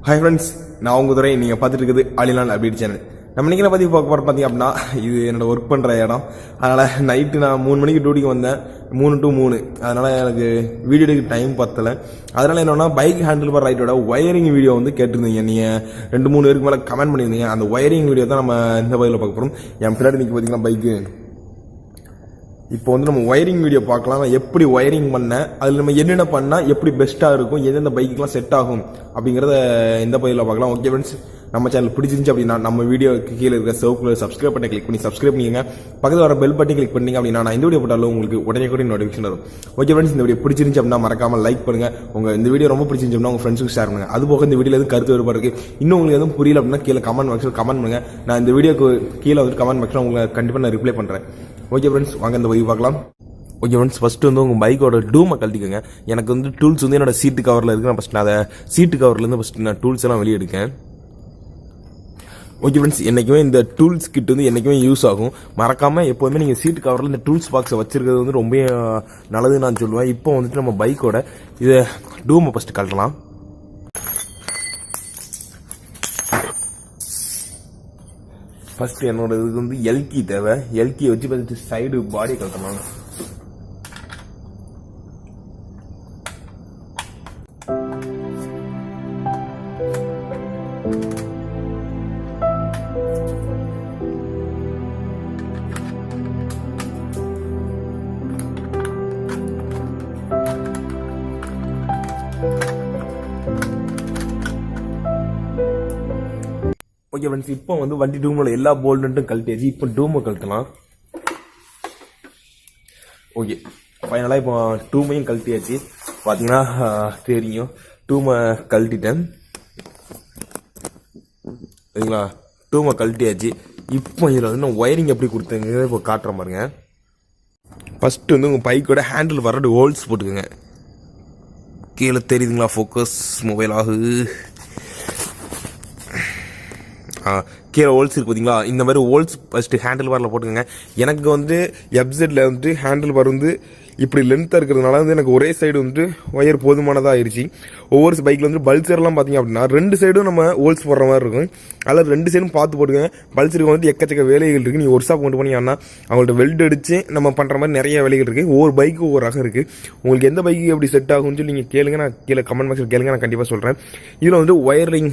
Hi friends, நான் உங்கள் துறை. நீங்கள் பார்த்துட்டு இருக்குது ஆலிலான் அப்டேட் சேனல். நம்ம இன்றைக்கி பற்றி பார்க்க போகிற பார்த்தீங்க அப்படின்னா, இது என்னோட ஒர்க் பண்ணுற இடம். அதனால் நைட்டு நான் 3 மணிக்கு டியூட்டிக்கு வந்தேன், 3 to 3. அதனால் எனக்கு வீடியோ எடுக்க டைம் பத்தலை. அதனால் என்னென்னா பைக் ஹேண்டில் பார் ரைட்டோட ஒயரிங் வீடியோ வந்து கேட்டிருந்தீங்க. நீங்கள் 2-3 பேருக்கு மேலே கமெண்ட் பண்ணியிருந்தீங்க. அந்த ஒயரிங் வீடியோ தான் நம்ம இந்த பதிவில் பார்க்க போகிறோம். என் பின்னாடி நீங்கள் பார்த்தீங்கன்னா பைக்கு. இப்போ வந்து நம்ம ஒயரிங் வீடியோ பார்க்கலாம். எப்படி ஒயரிங் பண்ணேன், அதில் நம்ம என்னென்ன பண்ணால் எப்படி பெஸ்ட்டாக இருக்கும், எந்தெந்த பைக்குலாம் செட் ஆகும் அப்படிங்கிறத இந்த பதிவில் பார்க்கலாம். ஓகே ஃப்ரெண்ட்ஸ், நம்ம சேனல் பிடிச்சிருந்துச்சு அப்படின்னா நம்ம வீடியோக்கு கீழே இருக்க சிவப்புல சப்ஸ்கிரைப் பண்ணி கிளிக் பண்ணி சப்ஸ்கிரைப் பண்ணிங்க. பக்கத்தில் வர பெல் பட்டன் கிளிக் பண்ணிங்க அப்படின்னா நான் இந்த வீடியோ போட்டாலும் உங்களுக்கு உடனே கூட நோட்டிஃபிகேஷன் வரும். ஓகே ஃப்ரெண்ட்ஸ், இந்த வீடியோ பிடிச்சிருந்துச்சு அப்படின்னா மறக்காமல் லைக் பண்ணுங்கள். இந்த வீடியோ ரொம்ப பிடிச்சிருந்துச்சு அப்படின்னா உங்கள் ஃப்ரெண்ட்ஸுக்கு ஷேர் பண்ணுங்கள். அது போக இந்த வீடியோவில் எதுவும் கருத்து வேறுபாடு இருக்குது, இன்னும் உங்களுக்கு எதுவும் புரியல அப்படின்னா கீழே கமெண்ட் பாக்ஸில் கமெண்ட் பண்ணுங்கள். நான் இந்த வீடியோக்கு கீழே வந்து கமெண்ட் பாக்ஸில் உங்களுக்கு கண்டிப்பாக நான் ரிப்ளை பண்ணுறேன். ஓகே ஃப்ரெண்ட்ஸ், வாங்க இந்த வீடியோ பார்க்கலாம். ஓகே ஃப்ரெண்ட்ஸ், ஃபஸ்ட்டு வந்து உங்கள் பைக்கோட டூமை கழட்டிக்கோங்க. எனக்கு வந்து டூல்ஸ் வந்து என்னோட சீட்டு கவரில் இருக்குது. நான் ஃபஸ்ட் அதை சீட்டு கவர்லேருந்து ஃபஸ்ட்டு நான் டூல்ஸ் எல்லாம் வெளியே எடுக்கேன். ஓகே ஃப்ரெண்ட்ஸ், என்றைக்குமே இந்த டூல்ஸ் கிட் வந்து என்றைக்குமே யூஸ் ஆகும். மறக்காமல் எப்போதுமே நீங்கள் சீட்டு கவரில் இந்த டூல்ஸ் பாக்ஸை வச்சுருக்கிறது வந்து ரொம்ப நல்லதுன்னு நான் சொல்லுவேன். இப்போ வந்துட்டு நம்ம பைக்கோட இதை டூமை ஃபஸ்ட்டு கழட்டலாம். ஃபஸ்ட்டு என்னோட இதுக்கு வந்து எல்கி தேவை. எல்கியை வச்சு பார்த்துட்டு சைடு பாடி கழட்டலாம். ஓகே ஃப்ரெண்ட்ஸ், இப்போ வந்து வண்டி டூமில் எல்லா போல்ட்டும் கழட்டியாச்சு. இப்போ டூமை கழட்டலாம். ஓகே, ஃபைனலாக இப்போ டூமையும் கழட்டியாச்சு. பார்த்தீங்கன்னா தெரியும், டூமை கழட்டிட்டேன். சரிங்களா, டூமை கழட்டியாச்சு. இப்போ இதில் வந்து நான் ஒயரிங் எப்படி கொடுத்தேங்க இப்போ காட்டுற பாருங்க. ஃபஸ்ட்டு வந்து உங்கள் பைக்கோட ஹேண்டில் வர ஹோல்ஸ் போட்டுக்கோங்க. கீழே தெரியுதுங்களா, ஃபோக்கஸ் மொபைல் ஆகுது. கீழே ஹோல்ஸ் இருக்குது பார்த்தீங்களா, இந்த மாதிரி ஹோல்ஸ் ஃபஸ்ட்டு ஹேண்டில் பாரில் போட்டுக்கோங்க. எனக்கு வந்து எப்செட்டில் வந்துட்டு ஹேண்டில் பார் வந்து இப்படி லென்த்தாக இருக்கிறதுனால வந்து எனக்கு ஒரே சைடு வந்துட்டு ஒயர் போதுமானதாக ஆயிடுச்சு. ஒவ்வொரு பைக்கில் வந்து பல்சர்லாம் பார்த்தீங்க அப்படின்னா 2 சைடும் நம்ம ஹோல்ஸ் போடுற மாதிரி இருக்கும். அதில் 2 சைடும் பார்த்து போட்டுக்கோங்க. பல்சருக்கு வந்து எக்கச்சக்க வேலைகள் இருக்குது. நீங்கள் ஒரு ஷாப் கொண்டு போனீங்கன்னா அவங்கள்ட்ட வெல்ட் அடித்து நம்ம பண்ணுற மாதிரி நிறைய வேலைகள் இருக்குது. ஒவ்வொரு பைக்கு ஒவ்வொரு ரகம் இருக்குது. உங்களுக்கு எந்த பைக்கு எப்படி செட் ஆகும்னு சொல்லி நீங்கள் கேளுங்க. நான் கீழே கமெண்ட் பாக்ஸில் கேளுங்க, நான் கண்டிப்பாக சொல்கிறேன். இதில் வந்து ஒயரிங்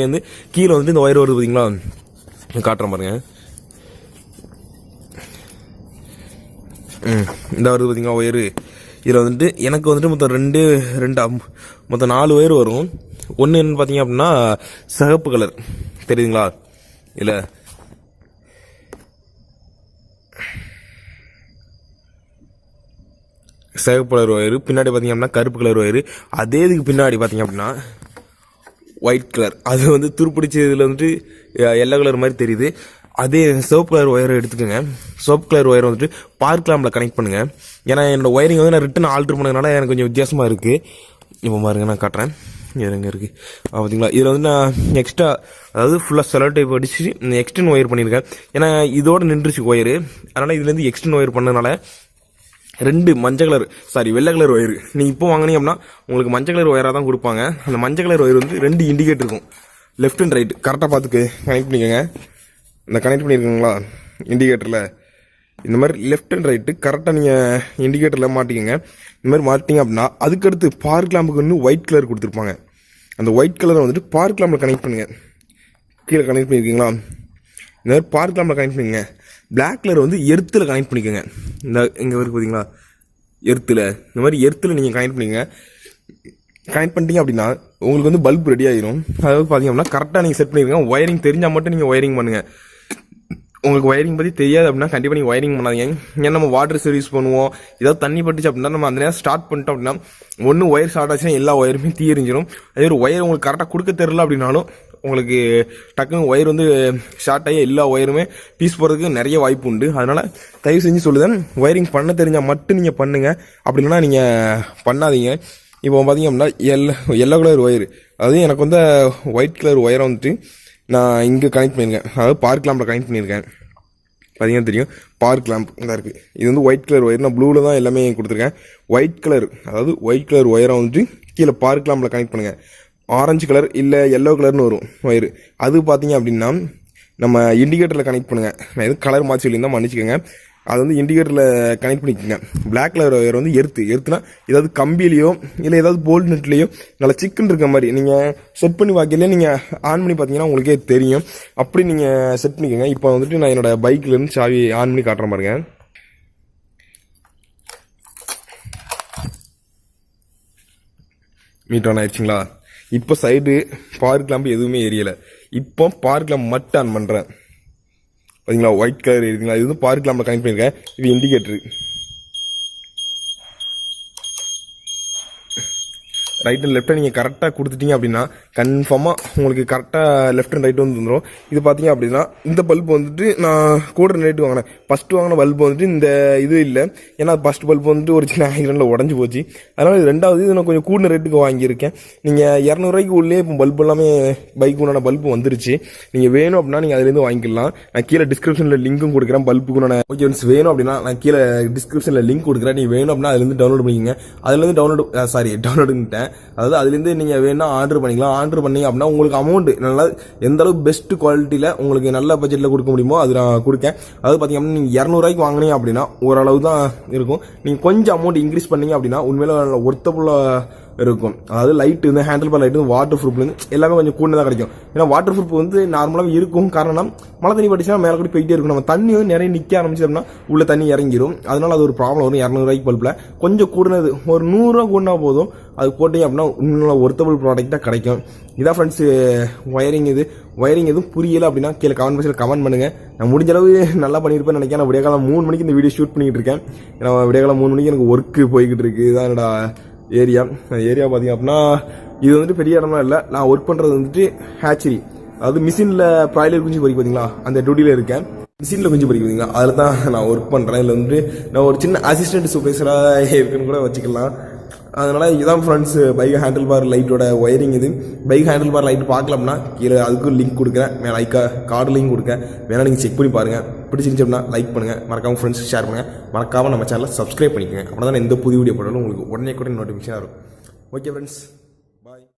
வந்து கீழே வந்து இந்த ஒயர் வருது பார்த்தீங்களா, காட்டுற பாருங்க. இந்த வருது பார்த்தீங்களா ஒயரு. இதில் வந்துட்டு எனக்கு வந்துட்டு மொத்தம் 4 ஒயர் வரும். ஒன்று என்னன்னு பார்த்தீங்க அப்படின்னா சிகப்பு கலர் தெரியுதுங்களா, இல்லை சிகப்பு கலர் ஒயரு. பின்னாடி பார்த்தீங்க அப்படின்னா கருப்பு கலர் ஒயரு. அதே இதுக்கு பின்னாடி பார்த்தீங்க அப்படின்னா ஒயிட் கலர். அது வந்து துருப்பிடிச்ச இதில் வந்துட்டு எல்லோ கலர் மாதிரி தெரியுது. அதே சிவப்பு கலர் ஒயரை எடுத்துக்கோங்க. சிவப்பு கலர் ஒயரை வந்துட்டு பார்க் லேம்பில் கனெக்ட் பண்ணுங்கள். ஏன்னா என்னோட ஒயரிங் வந்து நான் ரிட்டன் ஆல்ட்ரு பண்ணதுனால எனக்கு கொஞ்சம் வித்தியாசமாக இருக்குது. இப்போ பாருங்க, நான் காட்டுறேன். எங்கே இருக்குது பார்த்தீங்களா. இதில் வந்து நான் எக்ஸ்ட்ரா, அதாவது ஃபுல்லாக செலோ டைப் அடிச்சு எக்ஸ்டென் ஒயர் பண்ணியிருக்கேன். ஏன்னா இதோடு நின்றுச்சு ஒயரு. அதனால் இதுலேருந்து எக்ஸ்டென் ஒயர் பண்ணதுனால 2 வெள்ளை கலர் ஒயரு. நீங்கள் இப்போ வாங்கினீங்க அப்படின்னா உங்களுக்கு மஞ்சள் கலர் ஒயராக தான் கொடுப்பாங்க. அந்த மஞ்சள் கலர் ஒயர் வந்து 2 இண்டிகேட்டர் இருக்கும், லெஃப்ட் அண்ட் ரைட். கரெக்டாக பார்த்துக்கு கனெக்ட் பண்ணிக்கோங்க. இந்த கனெக்ட் பண்ணியிருக்கீங்களா இண்டிகேட்டரில், இந்த மாதிரி லெஃப்ட் அண்ட் ரைட்டு கரெக்டாக நீங்கள் இண்டிகேட்டரில் மாட்டிக்கோங்க. இந்த மாதிரி மாட்டிங்க அப்படின்னா அதுக்கடுத்து பார்க் லேம்புக்கு வந்து ஒயிட் கலர் கொடுத்துருப்பாங்க. அந்த ஒயிட் கலரை வந்துட்டு பார்க் லேம்பில் கனெக்ட் பண்ணுங்கள். கீழே கனெக்ட் பண்ணியிருக்கீங்களா, இந்த மாதிரி பார்க் லேம்பில் கனெக்ட் பண்ணிங்க. பிளாக் கலர் வந்து எர்த்தில் கனெக்ட் பண்ணிக்கோங்க. இந்த இங்கே இருக்குது பார்த்தீங்களா எர்த்தில், இந்த மாதிரி எர்த்தில் நீங்கள் கனெக்ட் பண்ணிக்கோங்க. கனெக்ட் பண்ணிட்டீங்க அப்படின்னா உங்களுக்கு வந்து பல்ப் ரெடி ஆகிரும். அதாவது பார்த்தீங்க அப்படின்னா கரெக்டாக நீங்கள் செட் பண்ணியிருக்கீங்க. ஒயரிங் தெரிஞ்சால் மட்டும் நீங்கள் ஒயரிங் பண்ணுங்கள். உங்களுக்கு ஒயரிங் பற்றி தெரியாது அப்படின்னா கண்டிப்பாக நீங்கள் ஒயரிங் பண்ணாதீங்க. ஏன்னா நம்ம வாட்டர் சர்வீஸ் பண்ணுவோம், ஏதாவது தண்ணி பட்டுச்சு அப்படின்னா நம்ம அந்த நேரம் ஸ்டார்ட் பண்ணிட்டோம் அப்படின்னா ஒன்று ஒயர் ஸ்டார்ட் ஆச்சுன்னா எல்லா ஒயருமே தீரிஞ்சிடும். அதே ஒரு ஒயர் உங்களுக்கு கரெக்டாக கொடுக்க தெரியல அப்படின்னாலும் உங்களுக்கு டக்குன்னு ஒயர் வந்து ஷார்ட் ஆகி எல்லா ஒயருமே பீஸ் போகிறதுக்கு நிறைய வாய்ப்பு உண்டு. அதனால் தயவு செஞ்சு சொல்லுதேன், ஒயரிங் பண்ண தெரிஞ்சால் மட்டும் நீங்கள் பண்ணுங்கள். அப்படின்னா நீங்கள் பண்ணாதீங்க. இப்போ பார்த்தீங்க அப்படின்னா எல்லோ கலர் ஒயரு, அதாவது எனக்கு வந்து ஒயிட் கலர் ஒயரை வந்துட்டு நான் இங்கே கனெக்ட் பண்ணியிருக்கேன். அதாவது பார்க் லேம்பில் கனெக்ட் பண்ணியிருக்கேன். பார்த்தீங்கன்னா தெரியும், பார்க் லேம்ப் தான் இருக்குது. இது வந்து ஒயிட் கலர் ஒயர். நான் ப்ளூவில் தான் எல்லாமே கொடுத்துருக்கேன். ஒயிட் கலர், அதாவது ஒயிட் கலர் ஒயரை வந்துட்டு கீழே பார்க் லேம்பில் கனெக்ட் பண்ணுங்கள். ஆரஞ்சு கலர் இல்லை எல்லோ கலர்னு வரும் ஒயரு. அது பார்த்தீங்க அப்படின்னா நம்ம இண்டிகேட்டரில் கனெக்ட் பண்ணுங்கள். நான் எதுவும் கலர் மாற்றி சொல்லியிருந்தால் மன்னிச்சிக்கோங்க. அது வந்து இண்டிகேட்டரில் கனெக்ட் பண்ணிக்கோங்க. பிளாக் கலர் ஒயர் வந்து எர்த்துனா ஏதாவது கம்பியிலையோ இல்லை ஏதாவது போல்ட் நெட்லேயோ நல்லா சிக்கன் இருக்க மாதிரி நீங்கள் செட் பண்ணி பார்க்கல நீங்கள் ஆன் பண்ணி பார்த்தீங்கன்னா உங்களுக்கே தெரியும். அப்படி நீங்கள் செட் பண்ணிக்கோங்க. இப்போ வந்துட்டு நான் என்னோடய பைக்லேருந்து சாவி ஆன் பண்ணி காட்டுற பாருங்க. மீட் ஆன் ஆயிடுச்சுங்களா? இப்போ சைடு பார்க் லாம்பு எதுவுமே எரியலை. இப்போ பார்க் லாம்பு மட்டும் ஆன் பண்ணுறேன். பார்த்தீங்களா ஒயிட் கலர் இருக்குங்களா? இது வந்து பார்க் லாம்பில் கனெக்ட் பண்ணியிருக்கேன். இது இண்டிகேட்டரு. ரைட் அண்ட் லெஃப்ட்டை நீங்கள் கரெக்டாக கொடுத்துட்டீங்க அப்படின்னா கன்ஃபார்மாக உங்களுக்கு கரெக்டாக லெஃப்ட் அண்ட் ரைட் வந்து வந்துடும். இது பார்த்தீங்க அப்படின்னா இந்த பல்ப் வந்துட்டு நான் கூட ரேட்டு வாங்கினேன். ஃபஸ்ட்டு வாங்கின பல்ப் வந்துட்டு இந்த இது இல்லை. ஏன்னா ஃபஸ்ட் பல்ப் வந்துட்டு ஒரு சின்ன ஆக்சிடென்ட்டில் உடஞ்சி போச்சு. அதனால் இது ரெண்டாவது இது நான் கொஞ்சம் கூடின ரேட்டுக்கு வாங்கியிருக்கேன். நீங்கள் 200 உள்ளே இப்போ பல்ப் எல்லாமே பைக்கு உண்டான பல்ப் வந்துருச்சு. நீங்கள் வேணும் அப்படின்னா நீங்கள் அதுலேருந்து வாங்கிக்கலாம். நான் கீழே டிஸ்கிரிப்ஷனில் லிங்க்கும் கொடுக்குறேன். பல்புக்குண்டான ஓகே வேணும் அப்படின்னா நான் கீழே டிஸ்கிரிப்ஷனில் லிங்க் கொடுக்குறேன். நீங்கள் வேணும் அப்படின்னா அதுலேருந்து டவுன்லோட் பண்ணிக்கங்க. அதுலேருந்து டவுன்லோடுன்ட்டேன். அதாவது அதுலேருந்து நீங்கள் வேணா ஆர்டர் பண்ணிக்கலாம். ஆர்டர் பண்ணீங்க அப்படின்னா உங்களுக்கு அமௌண்ட் நல்லா எந்த அளவுக்கு பெஸ்ட் குவாலிட்டியில் உங்களுக்கு நல்ல பட்ஜெட்டில் கொடுக்க முடியுமோ அது நான் கொடுக்கேன். அதாவது பார்த்தீங்க அப்படின்னா நீங்கள் 200 வாங்கினீங்க அப்படின்னா ஓரளவு தான் இருக்கும். நீங்கள் கொஞ்சம் அமௌண்ட் இன்க்ரீஸ் பண்ணீங்க அப்படின்னா உண்மையில நல்ல ஒர்த்தபுளாக இருக்கும். அதாவது லைட்டு வந்து ஹேண்டில் பார் லைட்டு வாட்டர் ப்ரூஃப்லேருந்து எல்லாமே கொஞ்சம் கூட தான் கிடைக்கும். ஏன்னா வாட்டர் ப்ரூஃப் வந்து நார்மலாக இருக்கும். காரணம் மழை தண்ணி பட்டுச்சுன்னா மேலே கூட போயிட்டே இருக்கும். நம்ம தண்ணி வந்து நிறைய நிற்க ஆரம்பிச்சோம்னா உள்ள தண்ணி இறங்கிடும். அதனால அது ஒரு ப்ராப்ளம் வரும். 200 பல்பில் கொஞ்சம் கூடுனது ஒரு 100 கூடனா போதும். அது போட்டிங்க அப்படின்னா இன்னும் ஒர்த்தபிள் ப்ராடக்டாக கிடைக்கும். இதான் ஃப்ரெண்ட்ஸ் ஒயரிங். ஒயரிங் எதுவும் புரியலை அப்படின்னா கீழே கமெண்ட் பாக்ஸில் கமெண்ட் பண்ணுங்கள். நான் முடிஞ்ச அளவு நல்லா பண்ணியிருப்பேன்னு நினைக்கிறேன். நான் விடியகாலம் 3 மணிக்கு இந்த வீடியோ ஷூட் பண்ணிக்கிட்டு இருக்கேன். ஏன்னா விடியகாலம் 3 மணிக்கு எனக்கு ஒர்க்கு போய்கிட்டு இருக்குது. இதான் என்னோட ஏரியா பார்த்தீங்க அப்படின்னா இது வந்துட்டு பெரிய இடமா இல்லை. நான் ஒர்க் பண்ணுறது வந்துட்டு ஹேச்சரி, அதாவது மிஷினில் ப்ராய்லர் குஞ்சு பொறிக்க பார்த்தீங்களா அந்த டியூட்டியில் இருக்கேன். மிஷினில் குஞ்சு பொறிக்க பார்த்தீங்களா அதில் தான் நான் ஒர்க் பண்ணுறேன். இதில் வந்துட்டு நான் ஒரு சின்ன அசிஸ்டன்ட் சூப்பர்வைசராக இருக்குன்னு கூட வச்சுக்கலாம். அதனால் இதான் ஃப்ரெண்ட்ஸ் பைக் ஹேண்டில் பார் லைட்டோட ஒயரிங். இது பைக் ஹேண்டில் பார் லைட் பார்க்கலாம்னா கீழே அதுக்கும் லிங்க் கொடுக்குறேன். மேலே கார்டு லிங்க் கொடுக்கேன். வேணால் நீங்கள் செக் பண்ணி பாருங்கள். பிடிச்சிருந்துச்சு அப்படின்னா லைக் பண்ணுங்கள். மறக்காமல் ஃப்ரெண்ட்ஸ் ஷேர் பண்ணுங்கள். மறக்காமல் நம்ம சேனலை சப்ஸ்கிரைப் பண்ணிக்கோங்க. அப்படின்னா தான் எந்த புது வீடியோ போட்டாலும் உங்களுக்கு உடனே நோட்டிஃபிகேஷன் வரும். Okay friends.